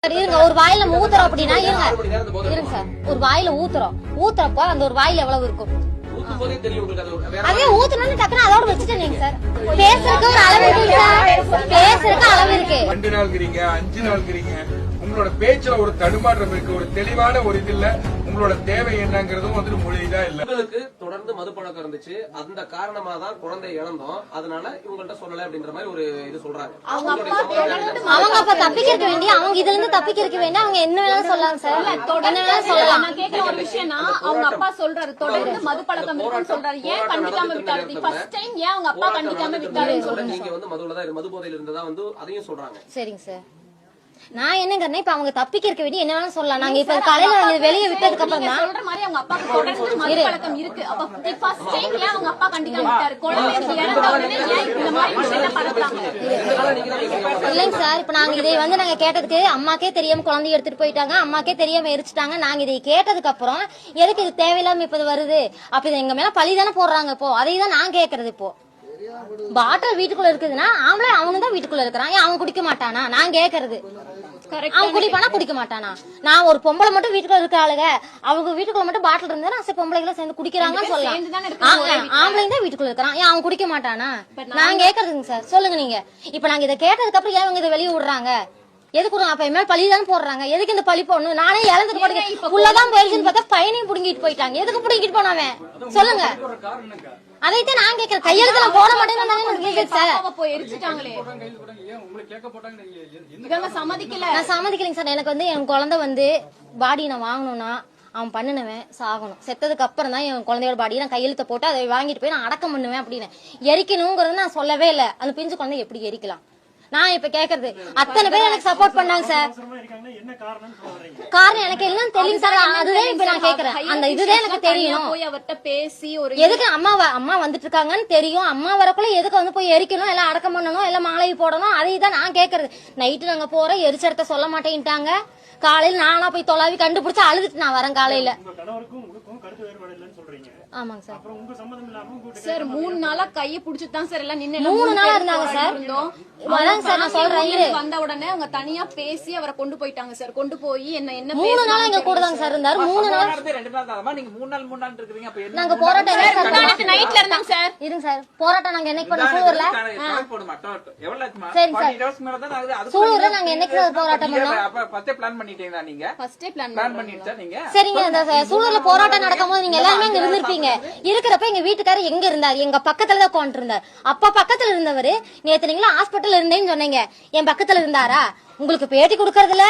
இருங்க, ஒரு வாயில ஊத்துறோம் அப்படின்னா இருங்க சார், ஒரு வாயில ஊத்துறப்போ அந்த ஒரு வாயில எவ்வளவு இருக்கும்? அதே ஊத்துனு டக்குனு அதோட வச்சுட்டேன் சார். பேசுறதுக்கு ஒரு அளவு இருக்கு சார், பேசுறதுக்கு அளவு இருக்கு. 2 நாள்ங்கிறீங்க, 5 நாள்ங்கிறீங்க, உங்களோட பேச்சுல ஒரு தடுமாற்றம் இருக்கு, ஒரு தெளிவான ஒரு இது இல்ல. உங்களோட தேவை என்னங்கிறதும் வந்துட்டு மொழிதா இல்ல. உங்களுக்கு தொடர்ந்து மது பழக்கம் இருந்துச்சு, அந்த காரணமா தான் குழந்தை இழந்தோம், அதனால இவங்கள்ட்ட சொல்லல அப்படின்ற மாதிரி ஒரு இது சொல்றாங்க. அவங்க அப்ப தப்பிக்க வேண்டிய, அவங்க இதுல இருந்து தப்பிக்க வேண்டிய அவங்க என்ன வேணாலும் சொல்லலாம் சார், என்ன வேணாலும் சொல்லலாம். நான் கேக்குற ஒரு விஷயம்னா, அவங்க அப்பா சொல்றாரு தொடர்ந்து மது பழக்கம் இருக்குன்னு சொல்றாரு, ஏன் கண்டிக்காம விட்டாரு? ஃபர்ஸ்ட் டைம் ஏன் அவங்க அப்பா கண்டிக்காம விட்டாருன்னு சொல்றாங்க. நீங்க வந்து மது போதையில இருந்ததா வந்து அதையும் சொல்றாங்க. சரிங்க சார், நான் என்னங்கறேன், இப்ப அவங்க தப்பிக்க இருக்க வேண்டிய என்ன வேணாலும் சொல்லலாம். நாங்க இப்ப காலையில வெளியே விட்டதுக்கு அப்புறம் தான் சொல்ற மாதிரி அவங்க அப்பாக்கு தொடர்ந்து மது பழக்கம் இருக்கு. அப்ப ஃபர்ஸ்ட் டைம் ஏன் அவங்க அப்பா கண்டிக்காம விட்டாரு? குழந்தை இறந்த உடனே ஏன் இந்த மாதிரி விஷயம் பண்றாங்க? இல்லைங்க சார், இப்ப நாங்க இதை வந்து நாங்க கேட்டதுக்கு அம்மாக்கே தெரியாம குழந்தைய எடுத்துட்டு போயிட்டாங்க, அம்மாக்கே தெரியாம எரிச்சிட்டாங்க. நாங்க இதை கேட்டதுக்கு அப்புறம் எதுக்கு இது தேவையில்லாம இப்ப வருது? அப்ப இது எங்க மேல பழி தானே போடுறாங்க. இப்போ அதை தான் நான் கேக்குறது. இப்போ பாட்டில் வீட்டுக்குள்ள இருக்குதுன்னா ஆம்பளை அவனு தான் வீட்டுக்குள்ள இருக்கிறான், அவன் குடிக்க மாட்டானா? நான் கேக்குறது. அவன் குடிப்பானா குடிக்க மாட்டானா? நான் ஒரு பொம்பளை மட்டும் வீட்டுக்குள்ள இருக்க ஆளுங்க, அவங்க வீட்டுக்குள்ள மட்டும் பாட்டில் இருந்தா சரி பொம்பளைகளை சேர்ந்து குடிக்கிறாங்கன்னு சொல்லலாம். ஆம்பளைங்க தான் வீட்டுக்குள்ள இருக்கிறான், அவன் குடிக்க மாட்டானா? நான் கேக்குறதுங்க சார். சொல்லுங்க நீங்க. இப்ப நாங்க இதை கேட்டதுக்கு அப்புறம் ஏன் இதை வெளியே விடுறாங்க? எதுக்கு? அப்ப என் மேல பழிதானே போடுறாங்க. எதுக்கு இந்த பழி போடணும்? நானே இழந்துட்டு போடுங்க உள்ளதான் போயிருச்சுன்னு பார்த்தா பையனையும் புடுங்கிட்டு போயிட்டாங்க. எதுக்கு புடுங்கிட்டு போனவன்? சொல்லுங்க. அதைத்தான் நான் கேட்கிறேன். கையெழுத்துல போட மாட்டேன்னு நான் சம்மதிக்கலைங்க சார். எனக்கு வந்து என் குழந்தை வந்து பாடி நான் வாங்கணும்னா அவன் பண்ணுனவன் சாகணும். செத்ததுக்கு அப்புறம் தான் என் குழந்தையோட பாடியை நான் கையெழுத்த போட்டு அதை வாங்கிட்டு போய் நான் அடக்கம் பண்ணுவேன் அப்படின்னு. எரிக்கணுங்கிறது நான் சொல்லவே இல்லை. அந்த பிஞ்சு குழந்தை எப்படி எரிக்கலாம்? நான் இப்ப கேக்குறது அத்தனை பேர் எனக்கு சப்போர்ட் பண்ணாங்க சார். காரணம் எனக்கு எல்லாம் தெரியும் சார். அதுதான் இப்ப நான் கேக்குறேன். அந்த இதுதான் எனக்கு தெரியும். எதுக்கு அம்மா வந்துட்டு இருக்காங்கன்னு தெரியும். அம்மா வரக்குள்ள எதுக்கு வந்து போய் எரிக்கணும், எல்லாம் அடக்கம் பண்ணணும், எல்லாம் மாலை போடணும்? அதை தான் நான் கேக்குறது. நைட்டு நாங்க போறோம், எரிச்சடத்தை சொல்ல மாட்டேன்ட்டாங்க. காலையில நானா போய் தொலைவி கண்டுபிடிச்சு அழுதுட்டு நான் வரேன் காலையில. ஆமாங்க சார். சார் 3 நாளா கையை புடிச்சிட்டு தான் சார் எல்லாம் நின்னு 3 நாளா இருந்தாங்க சார். அதான் சார் நான் சொல்றேன். வந்த உடனே அவங்க தனியா பேசி அவரை கொண்டு போயிட்டாங்க சார். கொண்டு போய் என்ன 3 நாளா எங்க கூட தாங்க சார் இருந்தாரு. 3 நாள் 2 நாள் தானமா? நீங்க 3 நாள் இருக்கீங்க. அப்ப என்ன? நாங்க போராட்டம் நைட்ல இருந்தாங்க சார். இருங்க சார், போராட்டம் நாங்க என்னைக்கு பண்ணோம்? சூலூர்ல. எவ்வளவு 40 டேஸ் மேல தான் ஆகுது. அது சூலூர்ல நாங்க என்னைக்கு போராட்டம் பண்ணோம்? அப்ப ஃபர்ஸ்ட் பிளான் பண்ணிட்டீங்களா நீங்க? ஃபர்ஸ்ட் பிளான் பண்ணிட்டா நீங்க? சரிங்க. அந்த சூலூர்ல போராட்டம் நடக்கும்போது நீங்க எல்லாரும் அங்க இருந்திருப்பீங்க. இருக்கிறப்ப எங்க வீட்டுக்காரர் எங்க இருந்தாரு? எங்க பக்கத்துல தான் உட்கார்ந்து இருந்தார். அப்ப பக்கத்துல இருந்தவரு நேத்து நீங்களா ஹாஸ்பிட்டல் இருந்தேன்னு சொன்னீங்க, என் பக்கத்துல இருந்தாரா? உங்களுக்கு பேட்டி கொடுக்கறதுல